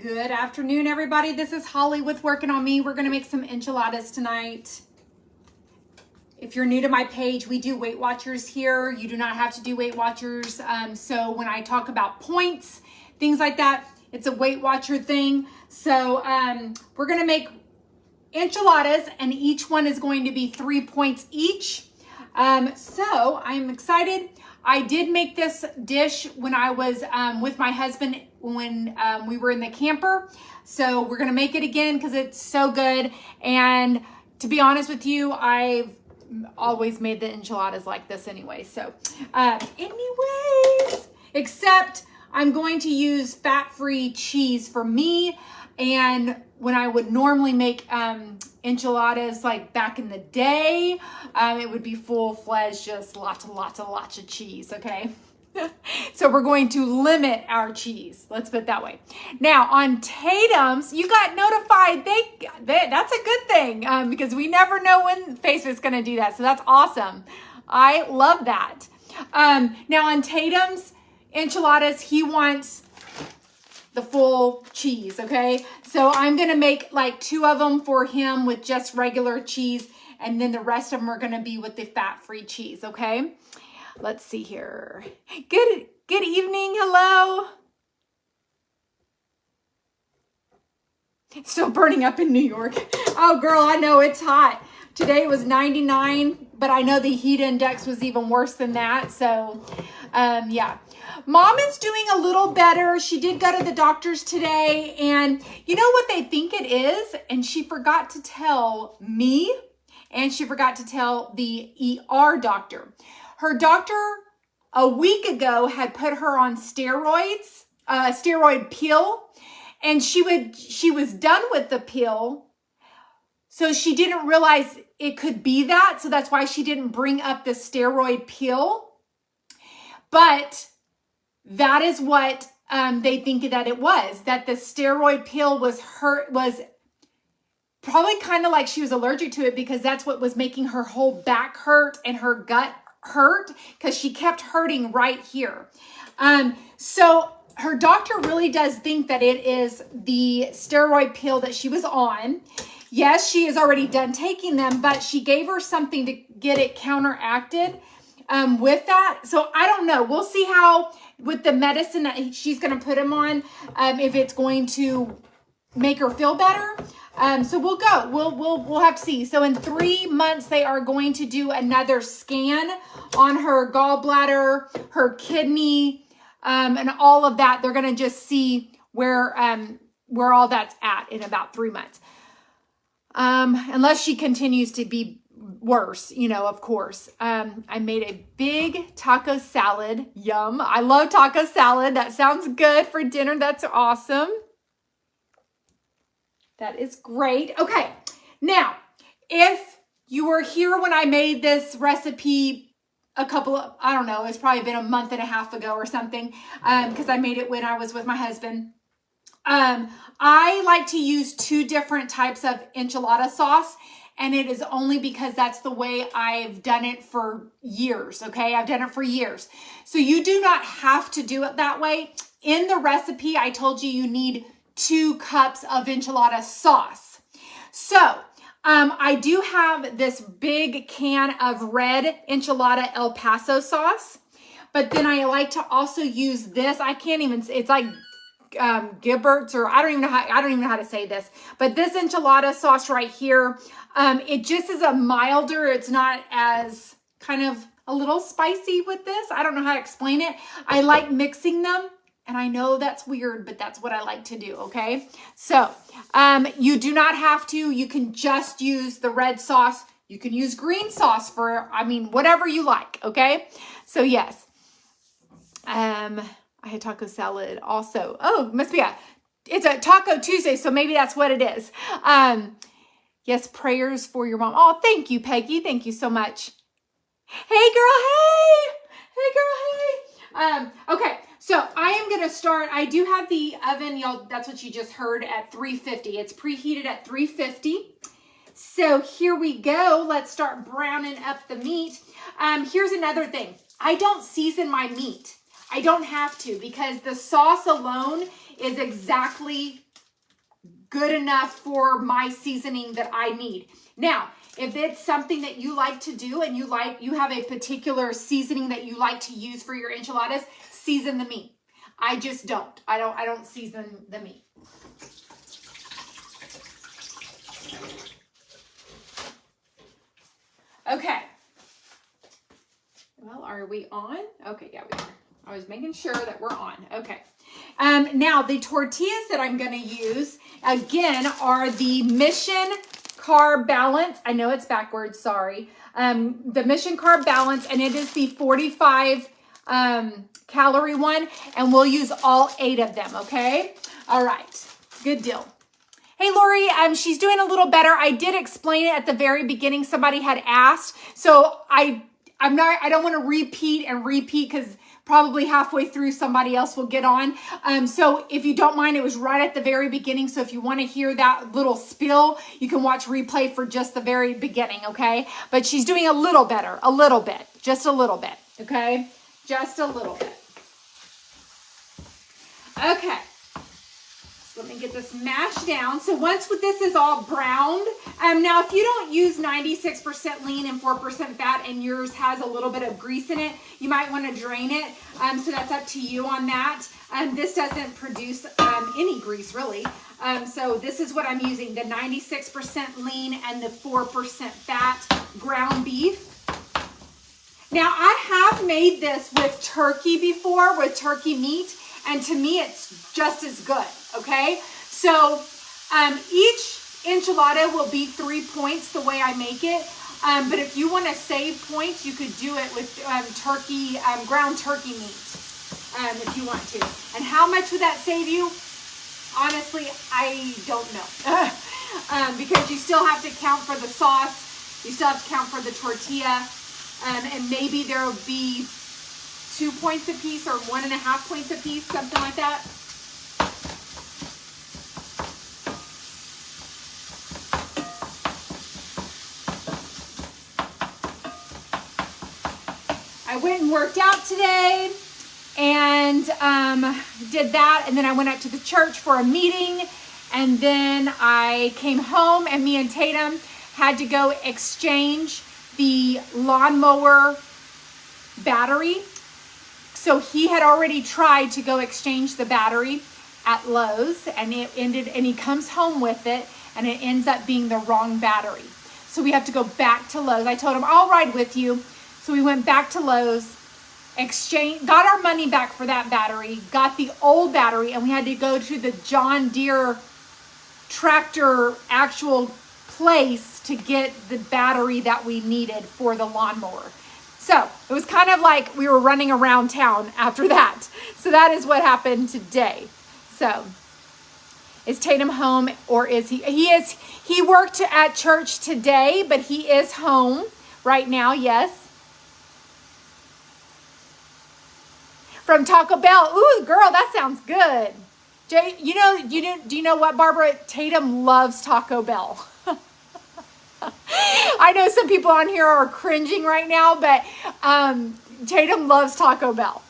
Good afternoon, everybody. This is Holly with Working on Me. We're going to make some enchiladas tonight. If you're new to my page, we do Weight Watchers here. You do not have to do Weight Watchers. So when I talk about points, things like that, it's a Weight Watcher thing. So we're going to make enchiladas, and each one is going to be 3 points each. So I'm excited. I did make this dish when I was with my husband when we were in the camper. So we're going to make it again because it's so good. And to be honest with you, I've always made the enchiladas like this anyway. So anyways, except I'm going to use fat-free cheese for me. And when I would normally make enchiladas like back in the day, it would be full-fledged, just lots of cheese, okay? So we're going to limit our cheese. Let's put it that way. Now on Tatum's, you got notified. That's a good thing because we never know when Facebook's going to do that. So that's awesome. I love that. Now on Tatum's enchiladas, he wants the full cheese, okay? So I'm going to make like 2 of them for him with just regular cheese, and then the rest of them are going to be with the fat-free cheese, okay? Let's see here. Good evening. Hello. Still burning up in New York. Oh, girl, I know it's hot. Today it was 99, but I know the heat index was even worse than that. So, yeah. Mom is doing a little better. She did go to the doctor's today, and you know what they think it is? And she forgot to tell me, and she forgot to tell the ER doctor. Her doctor a week ago had put her on steroids, a steroid pill, and she was done with the pill. So she didn't realize it could be that. So that's why she didn't bring up the steroid pill. But that is what they think that it was, that the steroid pill was probably kind of like she was allergic to it, because that's what was making her whole back hurt and her gut hurt, because she kept hurting right here. So her doctor really does think that it is the steroid pill that she was on. Yes, she is already done taking them, but she gave her something to get it counteracted with that. So I don't know. We'll see how with the medicine that she's going to put him on, if it's going to make her feel better. So we'll go. We'll have to see. So in 3 months, they are going to do another scan on her gallbladder, her kidney, and all of that. They're going to just see where all that's at in about 3 months. Unless she continues to be worse, of course. I made a big taco salad. Yum. I love taco salad. That sounds good for dinner. That's awesome. That is great. Okay. Now, if you were here when I made this recipe I don't know, it's probably been a month and a half ago or something, because I made it when I was with my husband. I like to use 2 different types of enchilada sauce, and it is only because that's the way I've done it for years, okay? I've done it for years. So you do not have to do it that way. In the recipe, I told you need 2 cups of enchilada sauce. So I do have this big can of red enchilada El Paso sauce, but then I like to also use this. I can't even, it's like Gilbert's, or I don't even know how to say this, but this enchilada sauce right here, it just is a milder. It's not as kind of a little spicy with this. I don't know how to explain it. I like mixing them. And I know that's weird, but that's what I like to do, okay? So you do not have to. You can just use the red sauce. You can use green sauce for, whatever you like, okay? So yes, I had taco salad also. Oh, it's a Taco Tuesday, so maybe that's what it is. Yes, prayers for your mom. Oh, thank you, Peggy. Thank you so much. Hey, girl, hey. Hey, girl, hey. Okay. So I am going to start. I do have the oven, y'all. That's what you just heard, at 350. It's preheated at 350. So here we go. Let's start browning up the meat. Here's another thing. I don't season my meat. I don't have to, because the sauce alone is exactly good enough for my seasoning that I need. Now, if it's something that you like to do and you have a particular seasoning that you like to use for your enchiladas, season the meat. I just don't. I don't season the meat. Okay. Well, are we on? Okay, yeah, we are. I was making sure that we're on. Okay. Now, the tortillas that I'm going to use, again, are the Mission Carb Balance. I know it's backwards, sorry. The Mission Carb Balance, and it is the 45 calorie one, and we'll use all 8 of them, okay? All right. Good deal. Hey, Lori, she's doing a little better. I did explain it at the very beginning. Somebody had asked. So I don't want to repeat because probably halfway through somebody else will get on. So if you don't mind, it was right at the very beginning. So if you want to hear that little spill, you can watch replay for just the very beginning, okay? But she's doing a little better, a little bit, just a little bit, okay? Just a little bit. Okay. Let me get this mashed down. So once this is all browned, now if you don't use 96% lean and 4% fat and yours has a little bit of grease in it, you might want to drain it. So that's up to you on that. This doesn't produce any grease really. So this is what I'm using, the 96% lean and the 4% fat ground beef. Now I have made this with turkey before, with turkey meat, and to me it's just as good. Okay, so each enchilada will be 3 points the way I make it. But if you want to save points, you could do it with turkey, ground turkey meat, if you want to. And how much would that save you? Honestly, I don't know. Because you still have to count for the sauce. You still have to count for the tortilla. And maybe there will be 2 points a piece or 1.5 points a piece, something like that. I went and worked out today and did that. And then I went out to the church for a meeting. And then I came home and me and Tatum had to go exchange the lawnmower battery. So he had already tried to go exchange the battery at Lowe's and he comes home with it and it ends up being the wrong battery. So we have to go back to Lowe's. I told him, I'll ride with you. So we went back to Lowe's, got our money back for that battery, got the old battery, and we had to go to the John Deere tractor actual place to get the battery that we needed for the lawnmower. So it was kind of like we were running around town after that. So that is what happened today. So is Tatum home or is he? He worked at church today, but he is home right now, yes. From Taco Bell. Ooh, girl, that sounds good. Jay, do you know what, Barbara? Tatum loves Taco Bell. I know some people on here are cringing right now, but Tatum loves Taco Bell.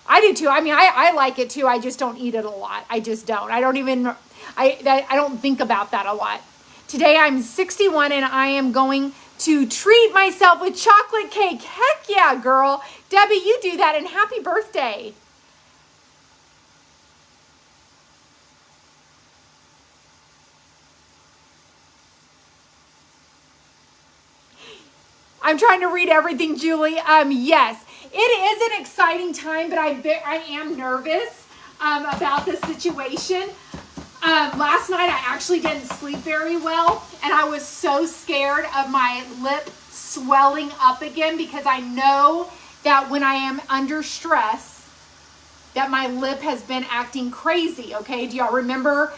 I do too. I mean, I like it too. I just don't eat it a lot. I just don't. I don't think about that a lot. Today I'm 61 and I am going to treat myself with chocolate cake. Heck yeah, girl. Debbie, you do that, and happy birthday. I'm trying to read everything, Julie. Yes, it is an exciting time, but I am nervous about the situation. Last night I actually didn't sleep very well, and I was so scared of my lip swelling up again because I know that when I am under stress, that my lip has been acting crazy, okay? Do y'all remember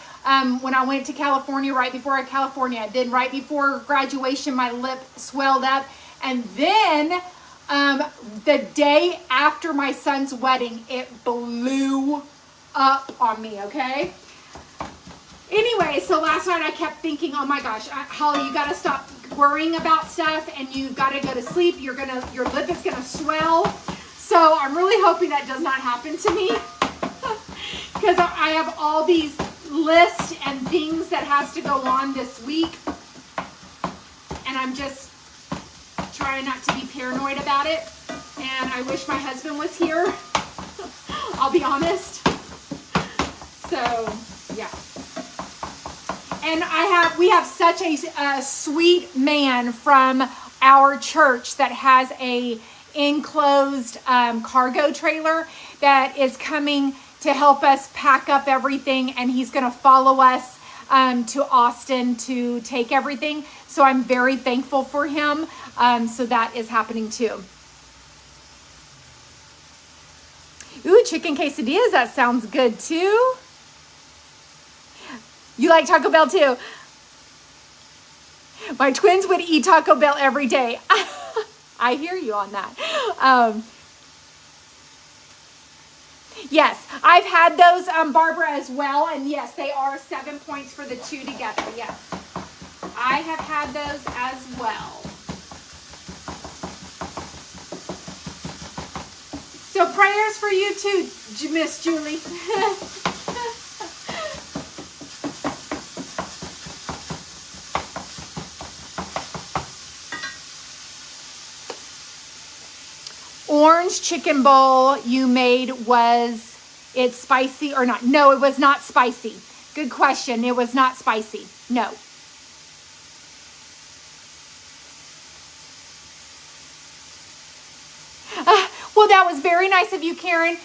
when I went to California, right before graduation, my lip swelled up. And then the day after my son's wedding, it blew up on me, okay? Anyway, so last night I kept thinking, oh my gosh, Holly, you got to stop worrying about stuff and you've got to go to sleep. Your lip is going to swell. So I'm really hoping that does not happen to me because I have all these list and things that has to go on this week. And I'm just trying not to be paranoid about it. And I wish my husband was here. I'll be honest. So, yeah. And we have such a sweet man from our church that has a enclosed cargo trailer that is coming to help us pack up everything, and he's going to follow us to Austin to take everything. So I'm very thankful for him. So that is happening too. Ooh, chicken quesadillas, that sounds good too. You like Taco Bell too? My twins would eat Taco Bell every day. I hear you on that. Yes, I've had those, Barbara, as well. And yes, they are 7 points for the two together. Yes, I have had those as well. So prayers for you too, Miss Julie. Orange chicken bowl you made, was it spicy or not? No, it was not spicy. Good question. It was not spicy. No. Well, that was very nice of you, Karen.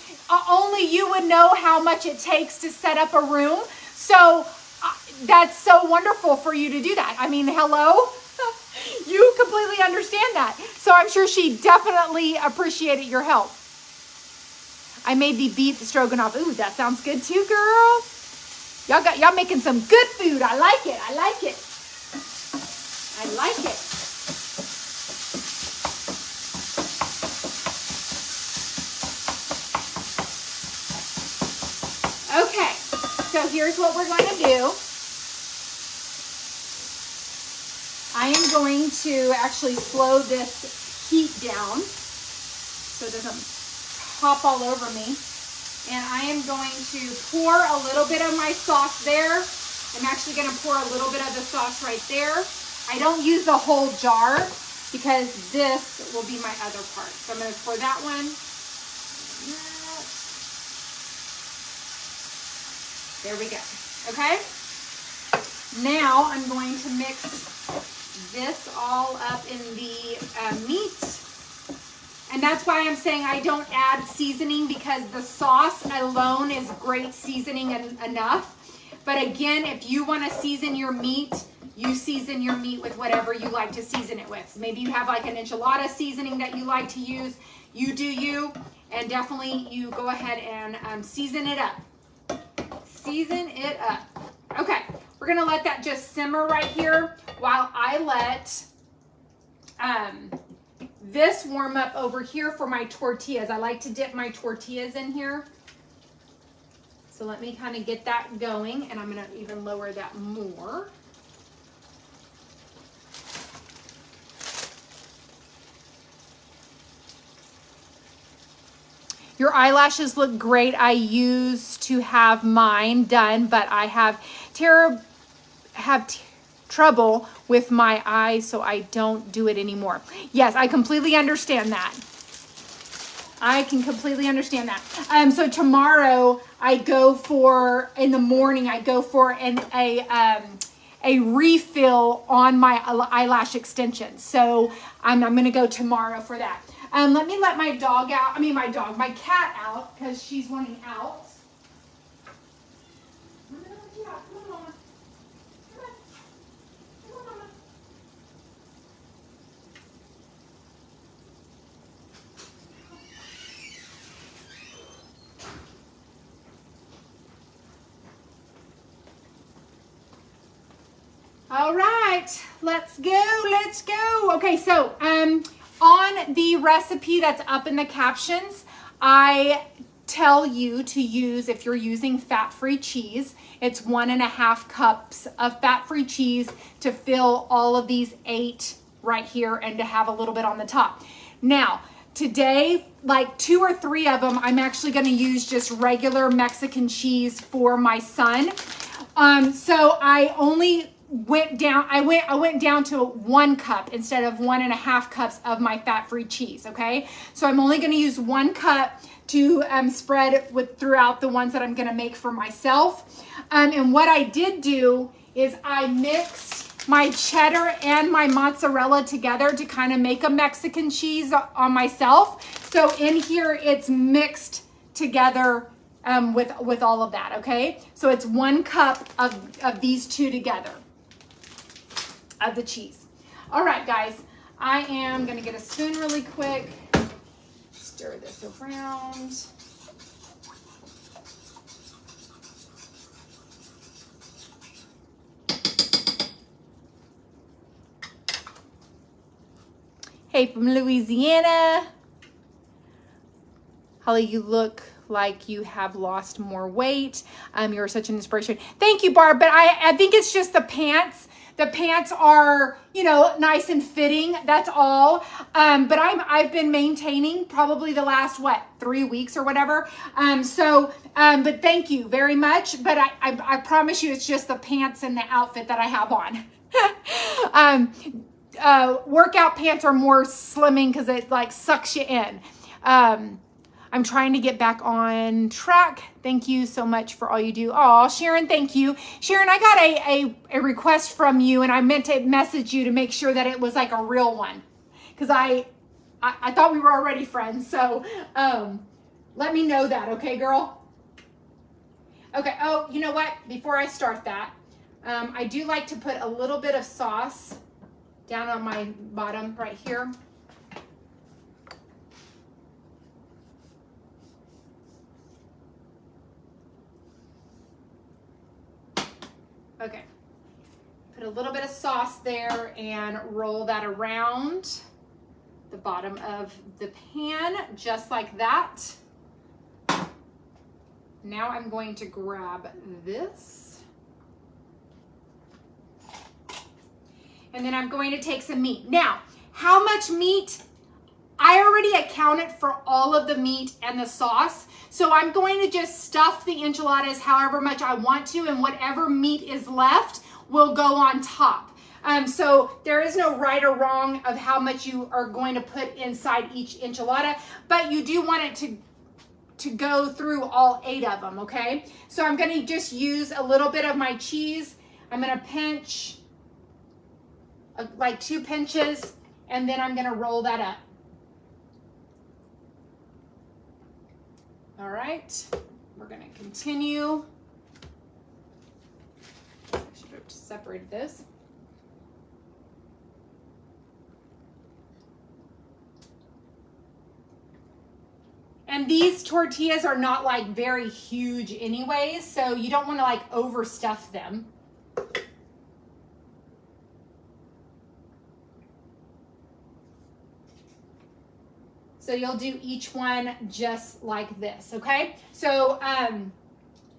Only you would know how much it takes to set up a room. So that's so wonderful for you to do that. I mean, hello? You completely understand that. So I'm sure she definitely appreciated your help. I made the beef stroganoff. Ooh, that sounds good too, girl. Y'all making some good food. I like it. I like it. I like it. Okay, so here's what we're going to do. I am going to actually slow this heat down so it doesn't pop all over me. And I am going to pour a little bit of my sauce there. I'm actually going to pour a little bit of the sauce right there. I don't use the whole jar because this will be my other part. So I'm going to pour that one. There we go. Okay. Now I'm going to mix this all up in the meat. And that's why I'm saying I don't add seasoning, because the sauce alone is great seasoning enough. But again, if you want to season your meat, you season your meat with whatever you like to season it with. Maybe you have like an enchilada seasoning that you like to use. You do you, and definitely you go ahead and season it up. Season it up. Okay, we're gonna let that just simmer right here while I let this warm up over here for my tortillas. I like to dip my tortillas in here. So let me kind of get that going, and I'm gonna even lower that more. Your eyelashes look great. I used to have mine done, but I have trouble with my eyes, so I don't do it anymore. Yes, I completely understand that. I can completely understand that. So tomorrow I go for, in the morning, I go for a refill on my eyelash extensions. So I'm going to go tomorrow for that. Let me let my dog out. My cat out, because she's wanting out. All right, let's go. Okay, so on the recipe that's up in the captions, I tell you to use, if you're using fat-free cheese, it's 1.5 cups of fat-free cheese to fill all of these 8 right here and to have a little bit on the top. Now, today, like 2 or 3 of them, I'm actually gonna use just regular Mexican cheese for my son. So I only went down, I went down to 1 cup instead of 1.5 cups of my fat-free cheese, okay? So I'm only gonna use 1 cup to spread with throughout the ones that I'm gonna make for myself. And what I did do is I mixed my cheddar and my mozzarella together to kind of make a Mexican cheese on myself. So in here, it's mixed together with all of that, okay? So it's 1 cup of these two together, of the cheese. All right, guys, I am gonna get a spoon really quick, stir this around. Hey, from Louisiana. Holly, you look like you have lost more weight. You're such an inspiration. Thank you, Barb, but I think it's just the pants. The pants are, you know, nice and fitting, that's all. But I've been maintaining probably the last, 3 weeks or whatever. But thank you very much. But I promise you it's just the pants and the outfit that I have on. Workout pants are more slimming because it like sucks you in. I'm trying to get back on track. Thank you so much for all you do. Oh, Sharon, thank you. Sharon, I got a request from you and I meant to message you to make sure that it was like a real one. Because I thought we were already friends. So let me know that, okay, girl? Okay, oh, you know what? Before I start that, I do like to put a little bit of sauce down on my bottom right here. Okay, put a little bit of sauce there and roll that around the bottom of the pan, just like that. Now I'm going to grab this. And then I'm going to take some meat. Now, how much meat? I already accounted for all of the meat and the sauce. So I'm going to just stuff the enchiladas however much I want to, and whatever meat is left will go on top. So there is no right or wrong of how much you are going to put inside each enchilada, but you do want it to go through all 8 of them, okay? So I'm gonna just use a little bit of my cheese. I'm gonna pinch, like 2 pinches, and then I'm gonna roll that up. All right, we're gonna continue. I should have separated this. And these tortillas are not like very huge anyways, so you don't want to like overstuff them. So you'll do each one just like this, okay? So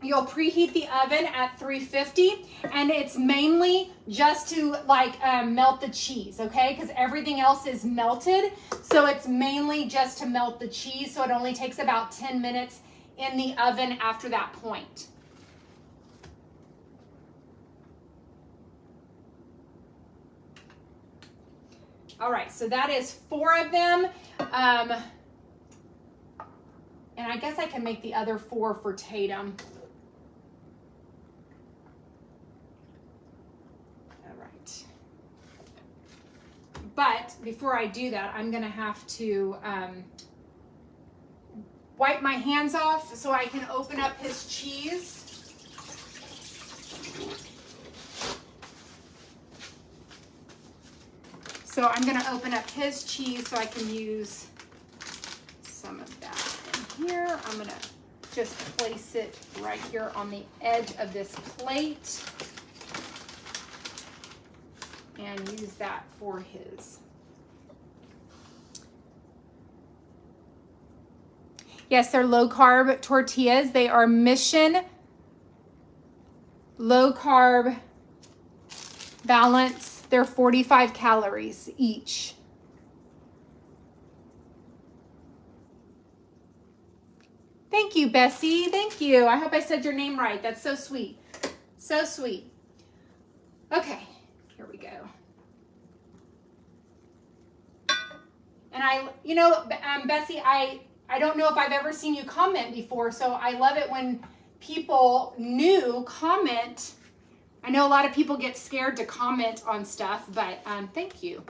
you'll preheat the oven at 350, and it's mainly just to like melt the cheese, okay? Because everything else is melted, so it's mainly just to melt the cheese, so it only takes about 10 minutes in the oven after that point. All right, so that is 4 of them. And I guess I can make the other 4 for Tatum. All right. But before I do that, I'm gonna have to wipe my hands off so I can open up his cheese. So I'm going to open up his cheese so I can use some of that in here. I'm going to just place it right here on the edge of this plate and use that for his. Yes, they're low carb tortillas. They are Mission low carb balance. They're 45 calories each. Thank you, Bessie. Thank you. I hope I said your name right. That's so sweet. So sweet. Okay, here we go. And Bessie, I don't know if I've ever seen you comment before, so I love it when people new comment. I know a lot of people get scared to comment on stuff, but thank you.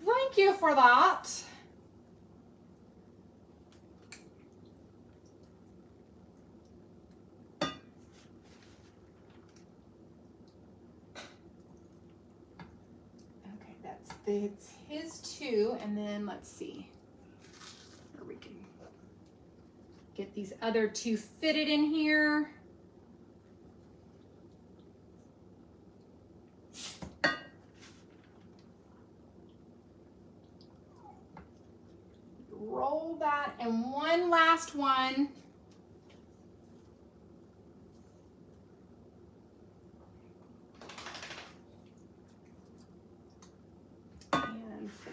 Thank you for that. It's his two, and then let's see where we can get these other two fitted in here. Roll that, and one last one.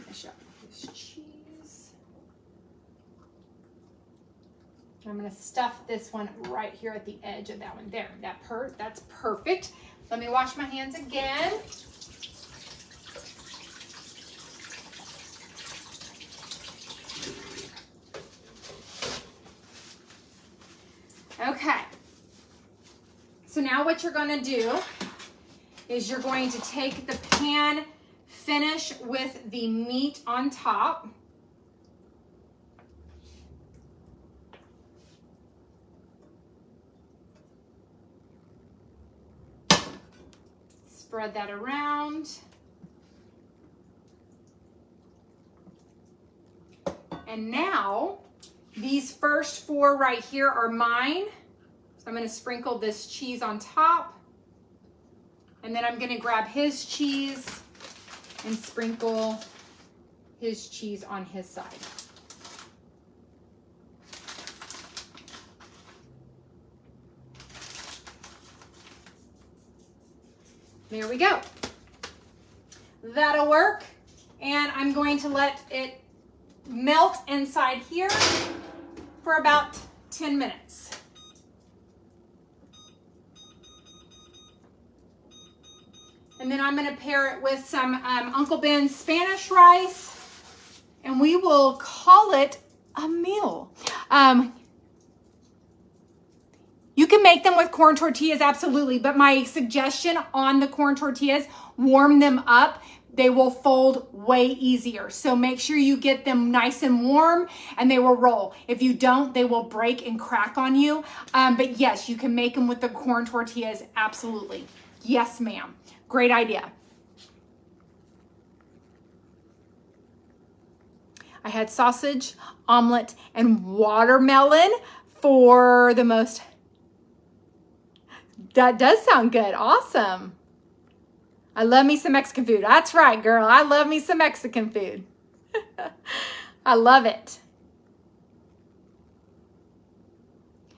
Finish up with this cheese. I'm going to stuff this one right here at the edge of that one. There, that's perfect. Let me wash my hands again. Okay. So now what you're going to do is you're going to take the pan, finish with the meat on top. Spread that around. And now, these first four right here are mine. So I'm going to sprinkle this cheese on top. And then I'm going to grab his cheese and sprinkle his cheese on his side. There we go. That'll work. And I'm going to let it melt inside here for about 10 minutes. And then I'm going to pair it with some Uncle Ben's Spanish rice, and we will call it a meal. You can make them with corn tortillas, absolutely, but my suggestion on the corn tortillas, warm them up. They will fold way easier. So make sure you get them nice and warm and they will roll. If you don't, they will break and crack on you. But yes, you can make them with the corn tortillas, absolutely. Yes, ma'am. Great idea. I had sausage, omelet, and watermelon for the most. That does sound good. Awesome. I love me some Mexican food. That's right, girl. I love me some Mexican food. I love it.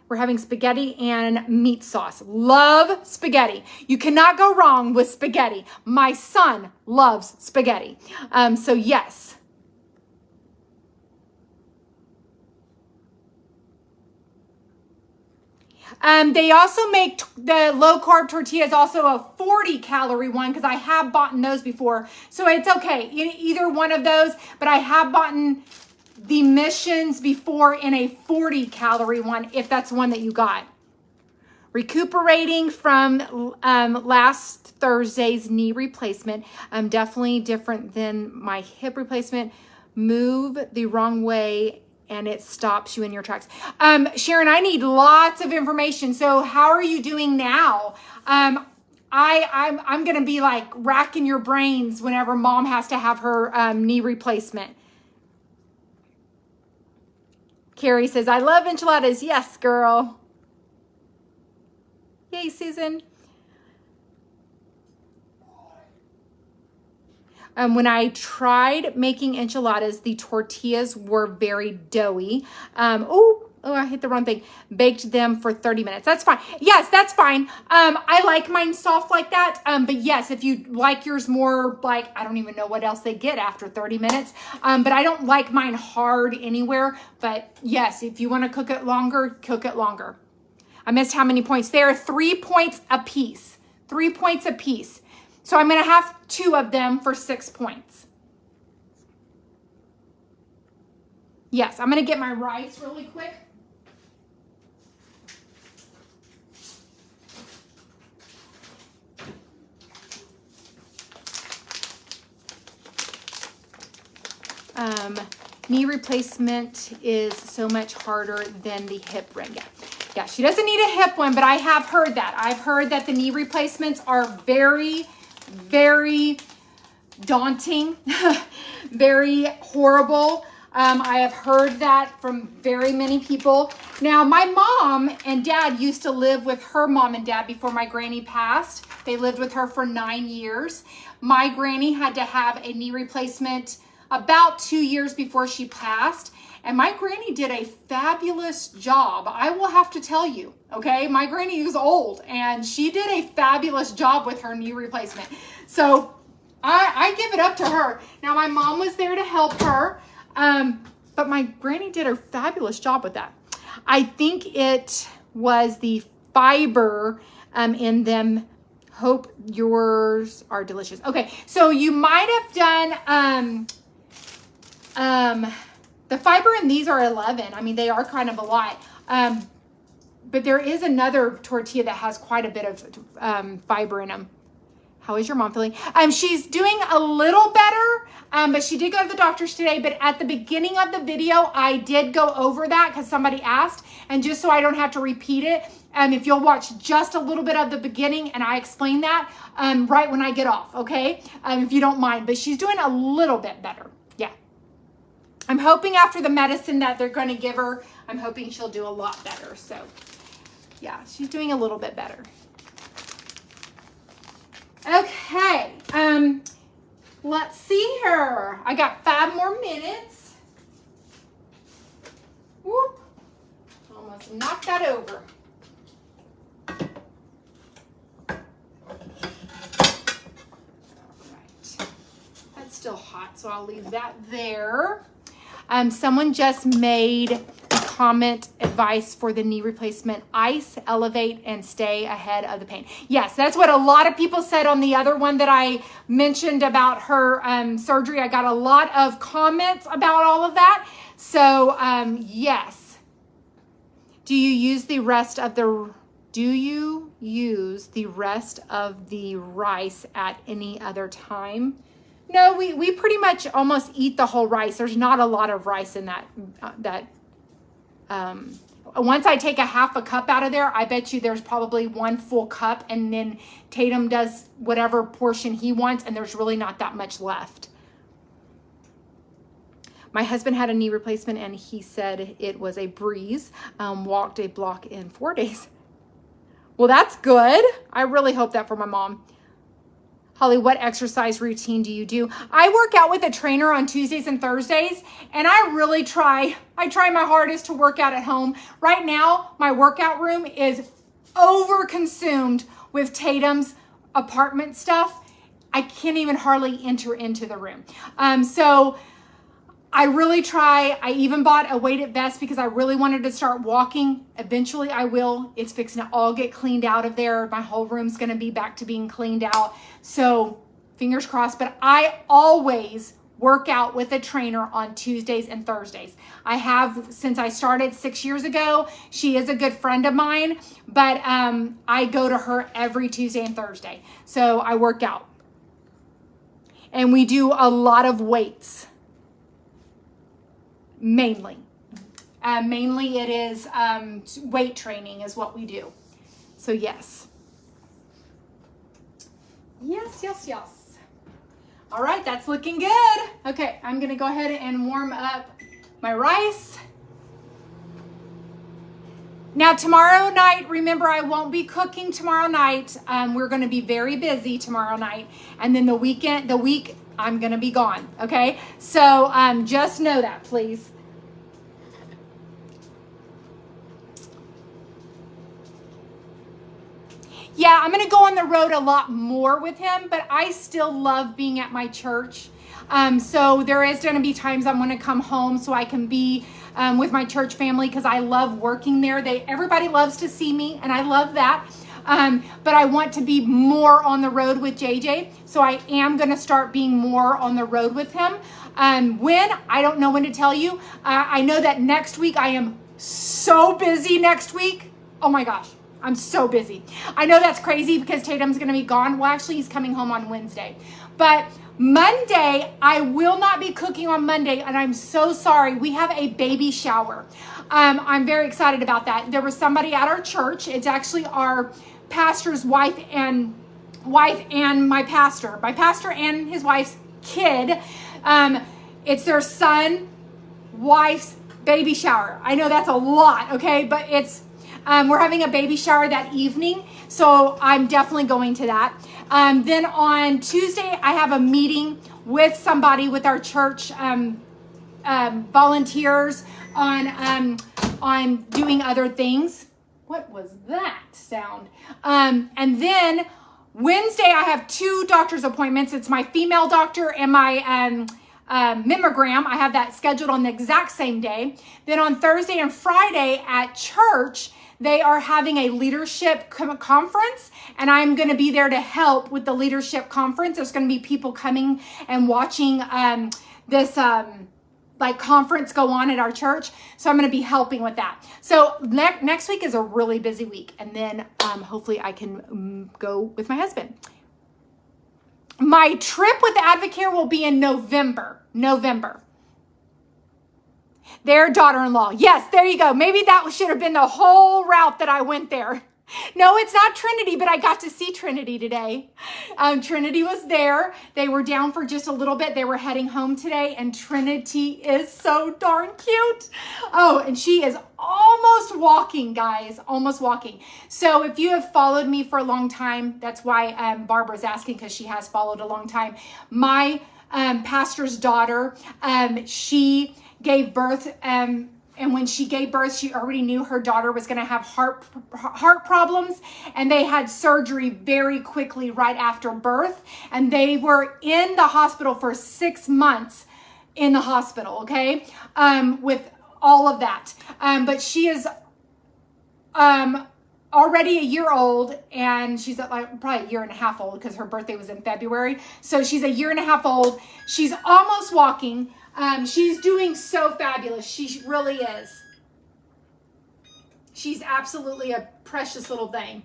We're having spaghetti and meat sauce. Love spaghetti. You cannot go wrong with spaghetti. My son loves spaghetti. So yes. They also make the low carb tortillas, also a 40 calorie one, because I have bought those before. So it's okay, either one of those, but I have bought the missions before in a 40 calorie one, if that's one that you got. Recuperating from last Thursday's knee replacement. Definitely different than my hip replacement. Move the wrong way and it stops you in your tracks. Sharon, I need lots of information. So how are you doing now? I'm going to be like racking your brains whenever mom has to have her knee replacement. Carrie says, I love enchiladas. Yes, girl. Yay, Susan. When I tried making enchiladas, the tortillas were very doughy. I hit the wrong thing. Baked them for 30 minutes. That's fine. Yes, that's fine. I like mine soft like that. But yes, if you like yours more like, I don't even know what else they get after 30 minutes. But I don't like mine hard anywhere. But yes, if you want to cook it longer, cook it longer. I missed how many points there. 3 points apiece. 3 points apiece. So I'm going to have 2 of them for 6 points. Yes, I'm going to get my rice really quick. Knee replacement is so much harder than the hip one. Yeah, she doesn't need a hip one, but I have heard that. I've heard that the knee replacements are very, very daunting, very horrible. I have heard that from very many people. Now, my mom and dad used to live with her mom and dad before my granny passed. They lived with her for 9 years. My granny had to have a knee replacement about 2 years before she passed. And my granny did a fabulous job. I will have to tell you, okay? My granny was old and she did a fabulous job with her knee replacement. So I give it up to her. Now, my mom was there to help her, but my granny did a fabulous job with that. I think it was the fiber in them. Hope yours are delicious. Okay, so you might have done, the fiber in these are 11. I mean, they are kind of a lot. But there is another tortilla that has quite a bit of fiber in them. How is your mom feeling? She's doing a little better, but she did go to the doctor's today. But at the beginning of the video, I did go over that because somebody asked. And just so I don't have to repeat it, if you'll watch just a little bit of the beginning and I explain that right when I get off, okay? If you don't mind. But she's doing a little bit better. Yeah. I'm hoping after the medicine that they're going to give her, I'm hoping she'll do a lot better. So, yeah, she's doing a little bit better. Okay, let's see here. I got 5 more minutes. Whoop, almost knocked that over. All right, that's still hot, so I'll leave that there. Someone just made a comment advice for the knee replacement: ice, elevate, and stay ahead of the pain. Yes, that's what a lot of people said on the other one that I mentioned about her surgery. I got a lot of comments about all of that. So yes. Do you use the rest of the rice at any other time? No, we pretty much almost eat the whole rice. There's not a lot of rice in that. Once I take a half a cup out of there, I bet you there's probably 1 full cup, and then Tatum does whatever portion he wants, and there's really not that much left. My husband had a knee replacement, and he said it was a breeze. Walked a block in 4 days. Well, that's good. I really hope that for my mom. Holly, what exercise routine do you do? I work out with a trainer on Tuesdays and Thursdays, and I really try my hardest to work out at home. Right now, my workout room is over-consumed with Tatum's apartment stuff. I can't even hardly enter into the room. So I really try. I even bought a weighted vest because I really wanted to start walking. Eventually I will. It's fixing to all get cleaned out of there. My whole room's going to be back to being cleaned out. So fingers crossed. But I always work out with a trainer on Tuesdays and Thursdays. I have since I started 6 years ago. She is a good friend of mine, but I go to her every Tuesday and Thursday. So I work out. And we do a lot of weights. Mainly it is weight training is what we do. So yes. Yes. All right, that's looking good. Okay, I'm gonna go ahead and warm up my rice. Now tomorrow night, remember I won't be cooking tomorrow night. We're gonna be very busy tomorrow night. And then the week, I'm gonna be gone, okay? So just know that, please. Yeah, I'm going to go on the road a lot more with him, but I still love being at my church. So there is going to be times I'm going to come home so I can be with my church family because I love working there. Everybody loves to see me, and I love that. But I want to be more on the road with JJ. So I am going to start being more on the road with him. When? I don't know when to tell you. I know that next week I am so busy next week. Oh my gosh, I'm so busy. I know that's crazy because Tatum's going to be gone. Well, actually, he's coming home on Wednesday. But Monday, I will not be cooking on Monday, and I'm so sorry. We have a baby shower. I'm very excited about that. There was somebody at our church. It's actually our pastor's wife and my pastor and his wife's kid. It's their son, wife's baby shower. I know that's a lot, okay, but it's we're having a baby shower that evening, so I'm definitely going to that. Then on Tuesday, I have a meeting with somebody with our church volunteers on doing other things. What was that sound? And then Wednesday, I have 2 doctor's appointments. It's my female doctor and my mammogram. I have that scheduled on the exact same day. Then on Thursday and Friday at church, they are having a leadership conference, and I'm going to be there to help with the leadership conference. There's going to be people coming and watching this conference go on at our church. So I'm going to be helping with that. So next week is a really busy week. And then hopefully I can go with my husband. My trip with Advocare will be in November. Their daughter-in-law. Yes, there you go. Maybe that should have been the whole route that I went there. No, it's not Trinity, but I got to see Trinity today. Trinity was there. They were down for just a little bit. They were heading home today, and Trinity is so darn cute. Oh, and she is almost walking, guys, almost walking. So if you have followed me for a long time, that's why Barbara's asking, because she has followed a long time. My pastor's daughter, she gave birth, and when she gave birth, she already knew her daughter was going to have heart problems, and they had surgery very quickly right after birth, and they were in the hospital for 6 months in the hospital, okay, with all of that. But she is already a year old, and she's probably a year and a half old because her birthday was in February. So she's a year and a half old. She's almost walking. She's doing so fabulous. She really is. She's absolutely a precious little thing.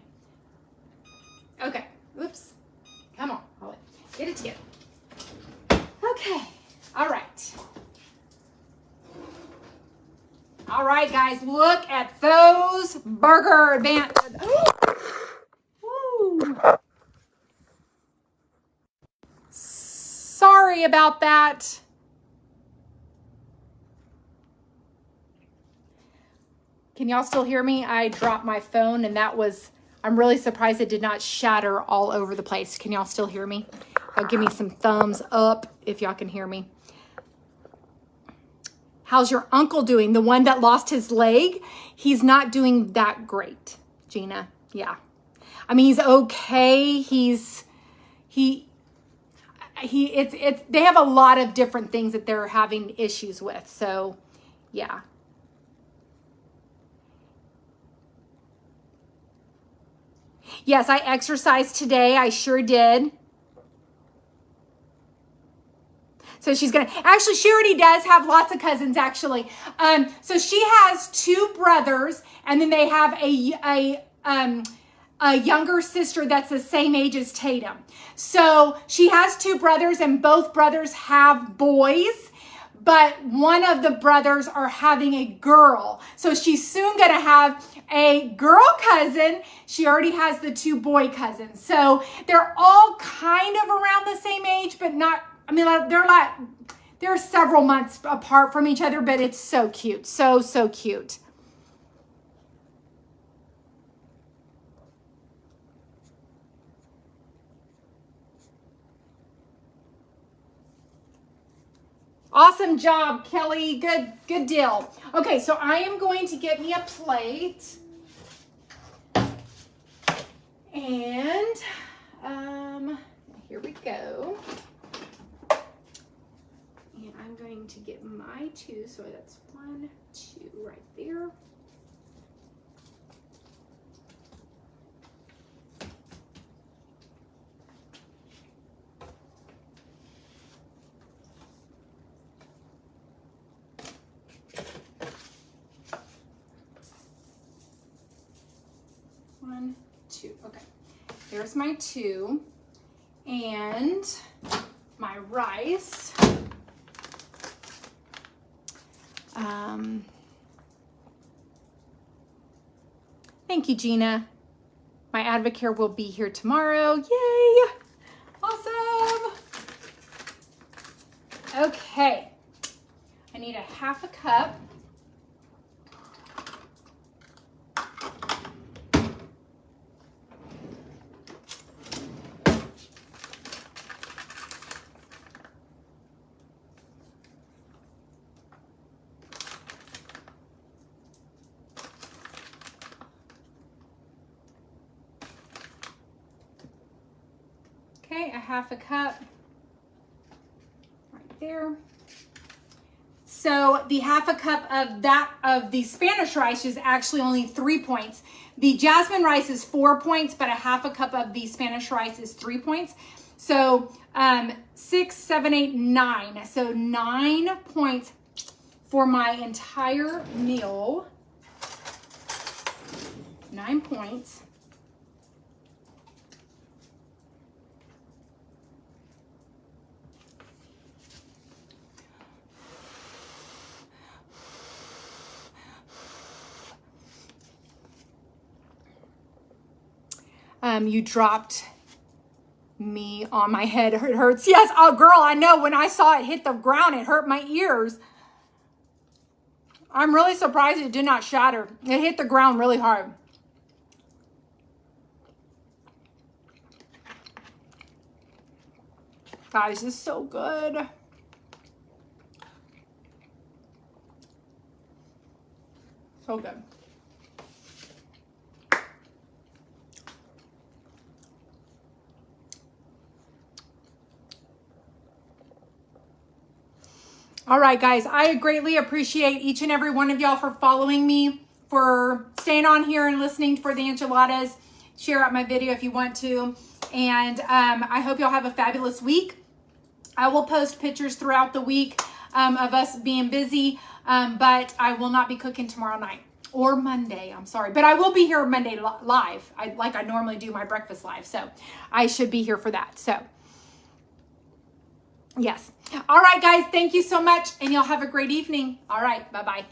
Okay. Oops. Come on, Holly. Get it together. Okay. All right. All right, guys. Look at those burger advances. Woo. Sorry about that. Can y'all still hear me? I dropped my phone, and I'm really surprised it did not shatter all over the place. Can y'all still hear me? Give me some thumbs up if y'all can hear me. How's your uncle doing? The one that lost his leg? He's not doing that great, Gina. Yeah. I mean, he's okay. They have a lot of different things that they're having issues with. So, yeah. Yes, I exercised today. I sure did. So she already does have lots of cousins, actually. So she has 2 brothers, and then they have a younger sister that's the same age as Tatum. So she has 2 brothers, and both brothers have boys, but one of the brothers are having a girl. So she's soon going to have a girl cousin. She already has the 2 boy cousins. So they're all kind of around the same age, but not, I mean, they're several months apart from each other, but it's so cute. So, so cute. Awesome job, Kelly. Good deal. Okay, so I am going to get me a plate. And here we go. And I I'm going to get my 2, so that's 1, 2 right there. One, 2, okay. There's my 2, and my rice. Thank you, Gina. My Advocare will be here tomorrow. Yay! Awesome. Okay. I need a 1/2 cup. Okay, a 1/2 cup right there. So the 1/2 cup of the Spanish rice is actually only 3 points. The jasmine rice is 4 points, but a 1/2 cup of the Spanish rice is 3 points. So 6, 7, 8, 9. So 9 points for my entire meal. 9 points. You dropped me on my head. It hurts. Yes, oh girl, I know. When I saw it hit the ground, it hurt my ears. I'm really surprised it did not shatter. It hit the ground really hard. Guys, this is so good. So good. All right, guys, I greatly appreciate each and every one of y'all for following me, for staying on here and listening for the enchiladas. Share out my video if you want to. And I hope y'all have a fabulous week. I will post pictures throughout the week of us being busy, but I will not be cooking tomorrow night or Monday. I'm sorry, but I will be here Monday live, like I normally do my breakfast live. So I should be here for that. So yes. All right, guys, thank you so much, and y'all have a great evening. All right, bye-bye.